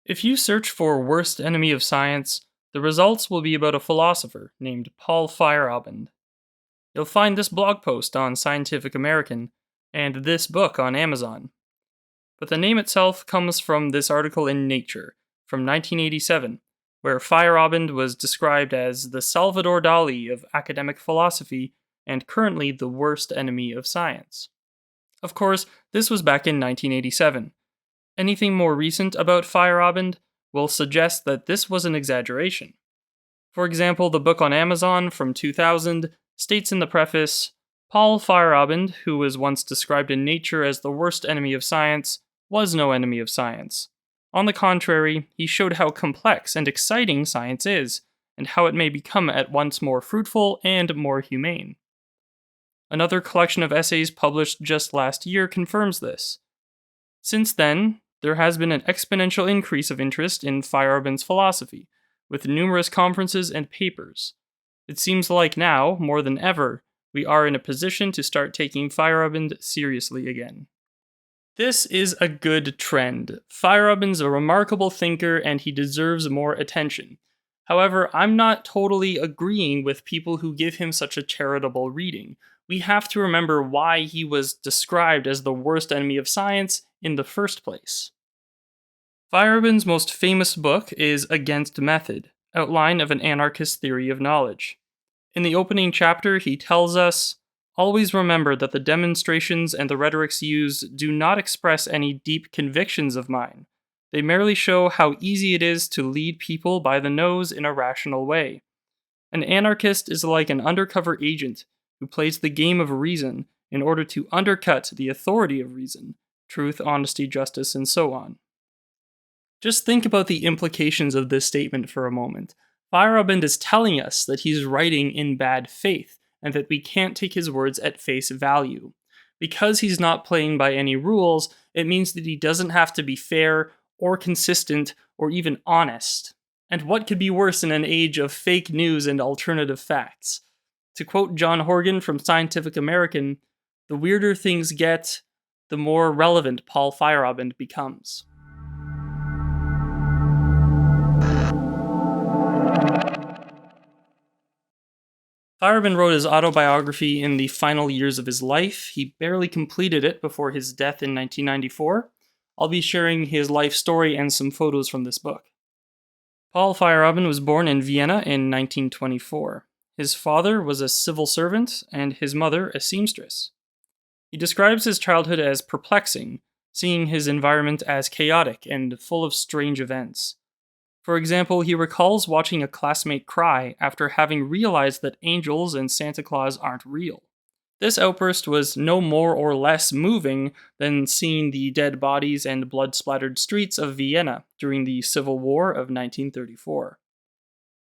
If you search for worst enemy of science, the results will be about a philosopher named Paul Feyerabend. You'll find this blog post on Scientific American and this book on Amazon. But the name itself comes from this article in Nature from 1987, where Feyerabend was described as the Salvador Dali of academic philosophy and currently the worst enemy of science. Of course, this was back in 1987. Anything more recent about Feyerabend will suggest that this was an exaggeration. For example, the book on Amazon from 2000 states in the preface, Paul Feyerabend, who was once described in Nature as the worst enemy of science, was no enemy of science. On the contrary, he showed how complex and exciting science is, and how it may become at once more fruitful and more humane. Another collection of essays published just last year confirms this. Since then, there has been an exponential increase of interest in Feyerabend's philosophy, with numerous conferences and papers. It seems like now, more than ever, we are in a position to start taking Feyerabend seriously again. This is a good trend. Feyerabend's a remarkable thinker and he deserves more attention. However, I'm not totally agreeing with people who give him such a charitable reading. We have to remember why he was described as the worst enemy of science in the first place. Feyerabend's most famous book is Against Method, Outline of an Anarchist Theory of Knowledge. In the opening chapter, he tells us, "Always remember that the demonstrations and the rhetorics used do not express any deep convictions of mine. They merely show how easy it is to lead people by the nose in a rational way. An anarchist is like an undercover agent who plays the game of reason in order to undercut the authority of reason, truth, honesty, justice, and so on." Just think about the implications of this statement for a moment. Feyerabend is telling us that he's writing in bad faith, and that we can't take his words at face value. Because he's not playing by any rules, it means that he doesn't have to be fair, or consistent, or even honest. And what could be worse in an age of fake news and alternative facts? To quote John Horgan from Scientific American, "The weirder things get, the more relevant Paul Feyerabend becomes." Feyerabend wrote his autobiography in the final years of his life. He barely completed it before his death in 1994. I'll be sharing his life story and some photos from this book. Paul Feyerabend was born in Vienna in 1924. His father was a civil servant and his mother a seamstress. He describes his childhood as perplexing, seeing his environment as chaotic and full of strange events. For example, he recalls watching a classmate cry after having realized that angels and Santa Claus aren't real. This outburst was no more or less moving than seeing the dead bodies and blood-splattered streets of Vienna during the Civil War of 1934.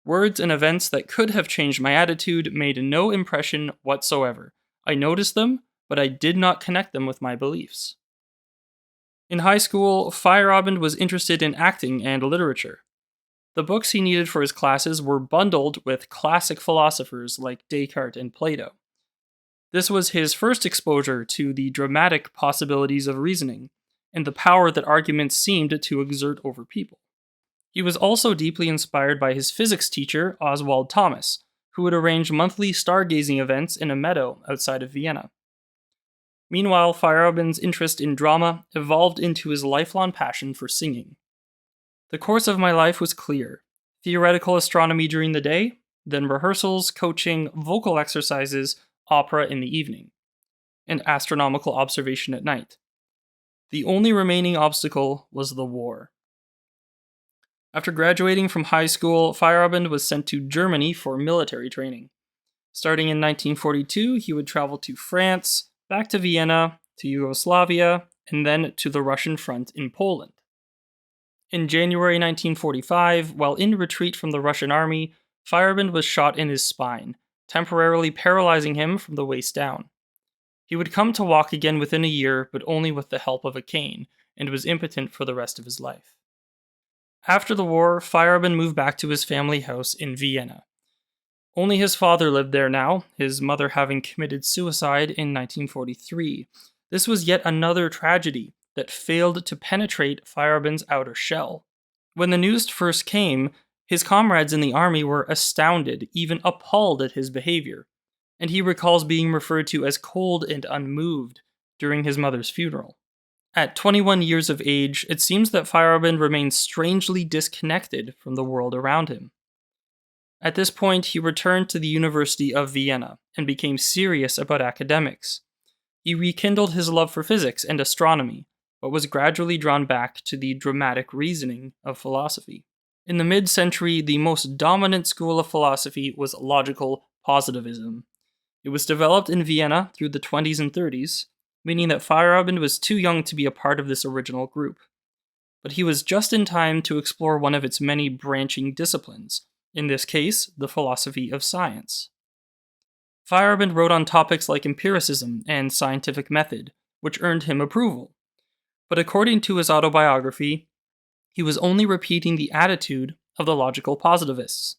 Words and events that could have changed my attitude made no impression whatsoever. I noticed them, but I did not connect them with my beliefs. In high school, Feyerabend was interested in acting and literature. The books he needed for his classes were bundled with classic philosophers like Descartes and Plato. This was his first exposure to the dramatic possibilities of reasoning, and the power that arguments seemed to exert over people. He was also deeply inspired by his physics teacher, Oswald Thomas, who would arrange monthly stargazing events in a meadow outside of Vienna. Meanwhile, Feyerabend's interest in drama evolved into his lifelong passion for singing. The course of my life was clear: theoretical astronomy during the day, then rehearsals, coaching, vocal exercises, opera in the evening, and astronomical observation at night. The only remaining obstacle was the war. After graduating from high school, Feyerabend was sent to Germany for military training. Starting in 1942, he would travel to France, back to Vienna, to Yugoslavia, and then to the Russian front in Poland. In January 1945, while in retreat from the Russian army, Feyerabend was shot in his spine, temporarily paralyzing him from the waist down. He would come to walk again within a year, but only with the help of a cane, and was impotent for the rest of his life. After the war, Feyerabend moved back to his family house in Vienna. Only his father lived there now, his mother having committed suicide in 1943. This was yet another tragedy that failed to penetrate Feyerabend's outer shell. When the news first came, his comrades in the army were astounded, even appalled at his behavior, and he recalls being referred to as cold and unmoved during his mother's funeral. At 21 years of age, it seems that Feyerabend remained strangely disconnected from the world around him. At this point, he returned to the University of Vienna and became serious about academics. He rekindled his love for physics and astronomy, but was gradually drawn back to the dramatic reasoning of philosophy. In the mid-century, the most dominant school of philosophy was logical positivism. It was developed in Vienna through the 20s and 30s, meaning that Feyerabend was too young to be a part of this original group. But he was just in time to explore one of its many branching disciplines, in this case, the philosophy of science. Feyerabend wrote on topics like empiricism and scientific method, which earned him approval. But according to his autobiography, he was only repeating the attitude of the logical positivists.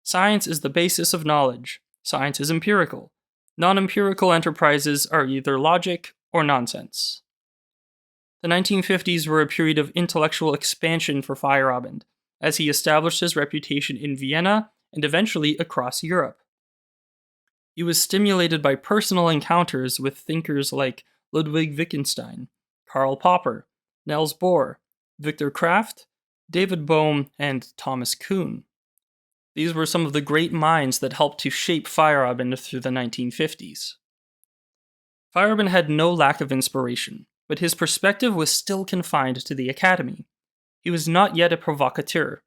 Science is the basis of knowledge. Science is empirical. Non-empirical enterprises are either logic or nonsense. The 1950s were a period of intellectual expansion for Feyerabend, as he established his reputation in Vienna and eventually across Europe. He was stimulated by personal encounters with thinkers like Ludwig Wittgenstein, Karl Popper, Niels Bohr, Viktor Kraft, David Bohm, and Thomas Kuhn. These were some of the great minds that helped to shape Feyerabend through the 1950s. Feyerabend had no lack of inspiration, but his perspective was still confined to the academy. He was not yet a provocateur.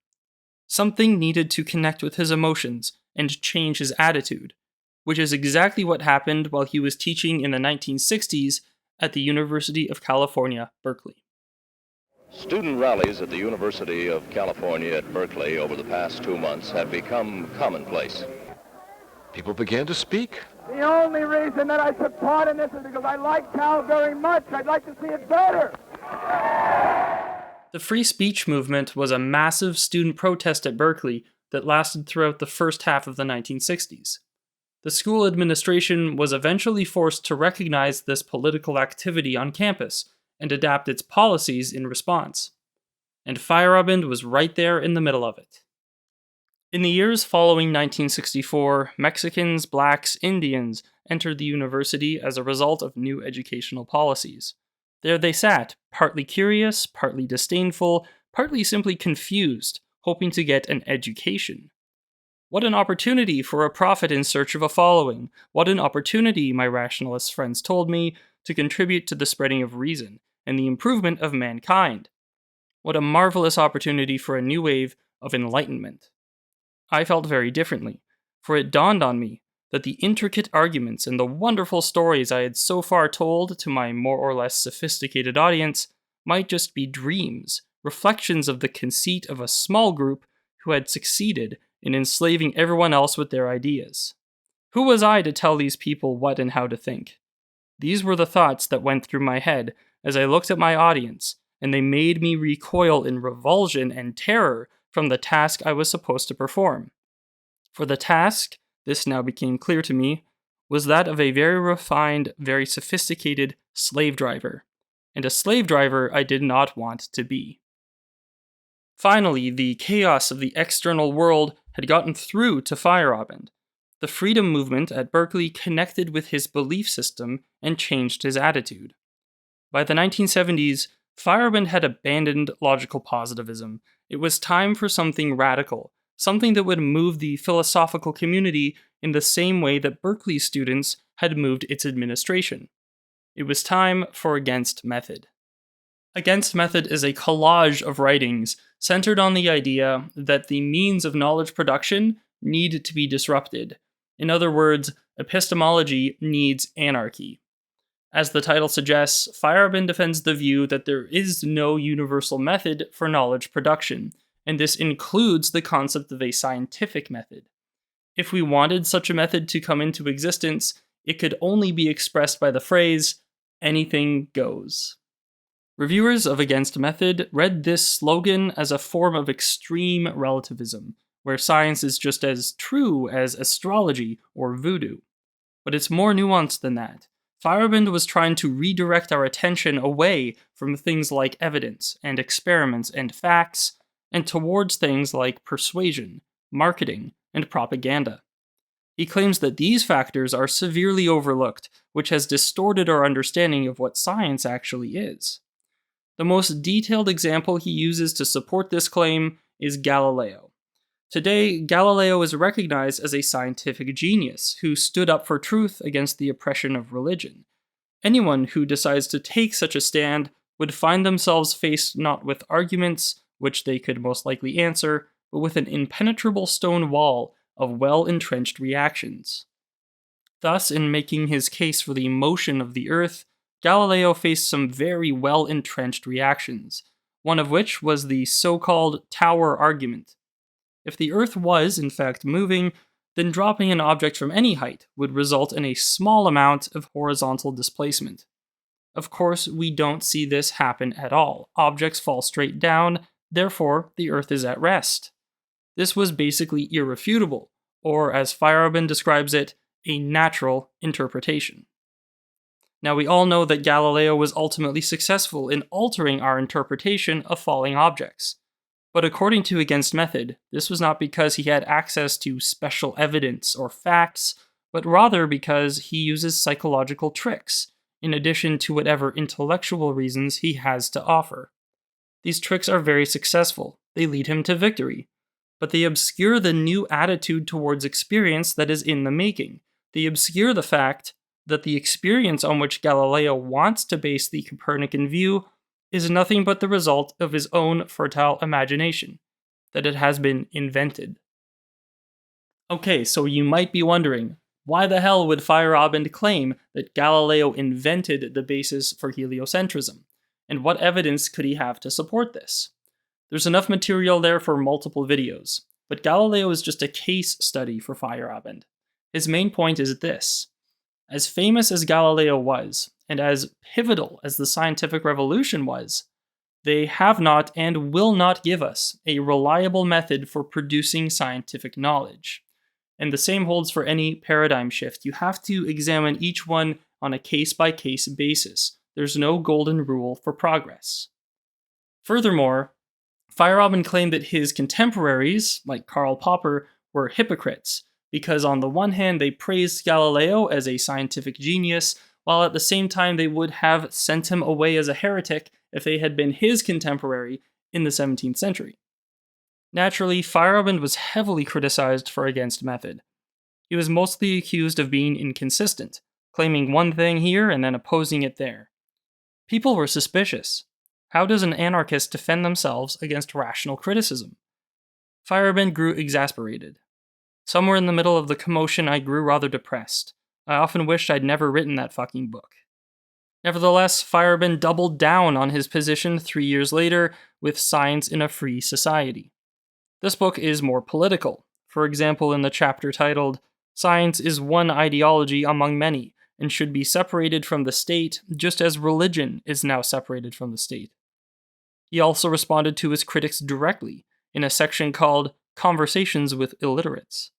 Something needed to connect with his emotions and change his attitude, which is exactly what happened while he was teaching in the 1960s at the University of California, Berkeley. Student rallies at the University of California at Berkeley over the past 2 months have become commonplace. People began to speak. The only reason that I took part in this is because I like Cal very much. I'd like to see it better. The free speech movement was a massive student protest at Berkeley that lasted throughout the first half of the 1960s. The school administration was eventually forced to recognize this political activity on campus and adapt its policies in response. And Feyerabend was right there in the middle of it. In the years following 1964, Mexicans, blacks, Indians entered the university as a result of new educational policies. There they sat, partly curious, partly disdainful, partly simply confused, hoping to get an education. What an opportunity for a prophet in search of a following. What an opportunity, my rationalist friends told me, to contribute to the spreading of reason and the improvement of mankind. What a marvelous opportunity for a new wave of enlightenment. I felt very differently, for it dawned on me that the intricate arguments and the wonderful stories I had so far told to my more or less sophisticated audience might just be dreams, reflections of the conceit of a small group who had succeeded in enslaving everyone else with their ideas. Who was I to tell these people what and how to think? These were the thoughts that went through my head as I looked at my audience, and they made me recoil in revulsion and terror from the task I was supposed to perform. For the task, this now became clear to me, was that of a very refined, very sophisticated slave driver, and a slave driver I did not want to be. Finally, the chaos of the external world had gotten through to Feyerabend. The freedom movement at Berkeley connected with his belief system and changed his attitude. By the 1970s, Feyerabend had abandoned logical positivism. It was time for something radical, something that would move the philosophical community in the same way that Berkeley students had moved its administration. It was time for Against Method. Against Method is a collage of writings centered on the idea that the means of knowledge production need to be disrupted. In other words, epistemology needs anarchy. As the title suggests, Feyerabend defends the view that there is no universal method for knowledge production, and this includes the concept of a scientific method. If we wanted such a method to come into existence, it could only be expressed by the phrase, anything goes. Reviewers of Against Method read this slogan as a form of extreme relativism, where science is just as true as astrology or voodoo. But it's more nuanced than that. Feyerabend was trying to redirect our attention away from things like evidence and experiments and facts, and towards things like persuasion, marketing, and propaganda. He claims that these factors are severely overlooked, which has distorted our understanding of what science actually is. The most detailed example he uses to support this claim is Galileo. Today, Galileo is recognized as a scientific genius who stood up for truth against the oppression of religion. Anyone who decides to take such a stand would find themselves faced not with arguments, which they could most likely answer, but with an impenetrable stone wall of well-entrenched reactions. Thus, in making his case for the motion of the Earth, Galileo faced some very well-entrenched reactions, one of which was the so-called tower argument. If the Earth was, in fact, moving, then dropping an object from any height would result in a small amount of horizontal displacement. Of course, we don't see this happen at all. Objects fall straight down, therefore the Earth is at rest. This was basically irrefutable, or as Feyerabend describes it, a natural interpretation. Now, we all know that Galileo was ultimately successful in altering our interpretation of falling objects. But according to Against Method, this was not because he had access to special evidence or facts, but rather because he uses psychological tricks, in addition to whatever intellectual reasons he has to offer. These tricks are very successful, they lead him to victory, but they obscure the new attitude towards experience that is in the making. They obscure the fact that the experience on which Galileo wants to base the Copernican view is nothing but the result of his own fertile imagination, that it has been invented. Okay, so you might be wondering, why the hell would Feyerabend claim that Galileo invented the basis for heliocentrism? And what evidence could he have to support this? There's enough material there for multiple videos, but Galileo is just a case study for Feyerabend. His main point is this: as famous as Galileo was, and as pivotal as the scientific revolution was, they have not and will not give us a reliable method for producing scientific knowledge. And the same holds for any paradigm shift. You have to examine each one on a case-by-case basis. There's no golden rule for progress. Furthermore, Feyerabend claimed that his contemporaries, like Karl Popper, were hypocrites, because on the one hand they praised Galileo as a scientific genius, while at the same time they would have sent him away as a heretic if they had been his contemporary in the 17th century. Naturally, Feyerabend was heavily criticized for Against Method. He was mostly accused of being inconsistent, claiming one thing here and then opposing it there. People were suspicious. How does an anarchist defend themselves against rational criticism? Feyerabend grew exasperated. Somewhere in the middle of the commotion, I grew rather depressed. I often wished I'd never written that fucking book. Nevertheless, Feyerabend doubled down on his position 3 years later with Science in a Free Society. This book is more political. For example, in the chapter titled, "Science is one ideology among many, and should be separated from the state, just as religion is now separated from the state." He also responded to his critics directly, in a section called Conversations with Illiterates.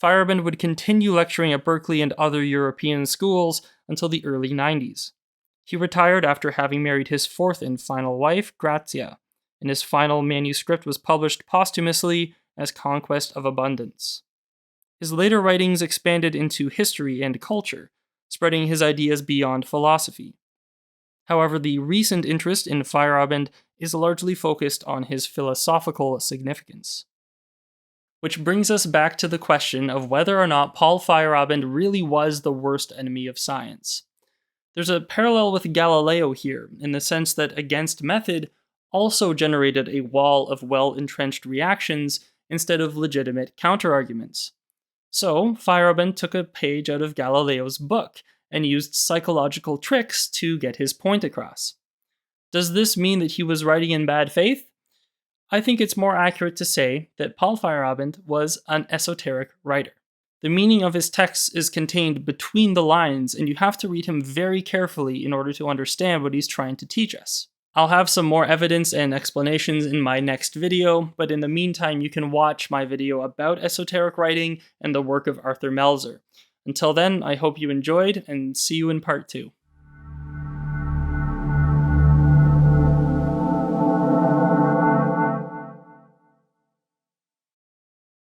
Feyerabend would continue lecturing at Berkeley and other European schools until the early 90s. He retired after having married his fourth and final wife, Grazia, and his final manuscript was published posthumously as Conquest of Abundance. His later writings expanded into history and culture, spreading his ideas beyond philosophy. However, the recent interest in Feyerabend is largely focused on his philosophical significance. Which brings us back to the question of whether or not Paul Feyerabend really was the worst enemy of science. There's a parallel with Galileo here, in the sense that Against Method also generated a wall of well-entrenched reactions instead of legitimate counterarguments. So, Feyerabend took a page out of Galileo's book and used psychological tricks to get his point across. Does this mean that he was writing in bad faith? I think it's more accurate to say that Paul Feyerabend was an esoteric writer. The meaning of his texts is contained between the lines, and you have to read him very carefully in order to understand what he's trying to teach us. I'll have some more evidence and explanations in my next video, but in the meantime you can watch my video about esoteric writing and the work of Arthur Melzer. Until then, I hope you enjoyed, and see you in part 2.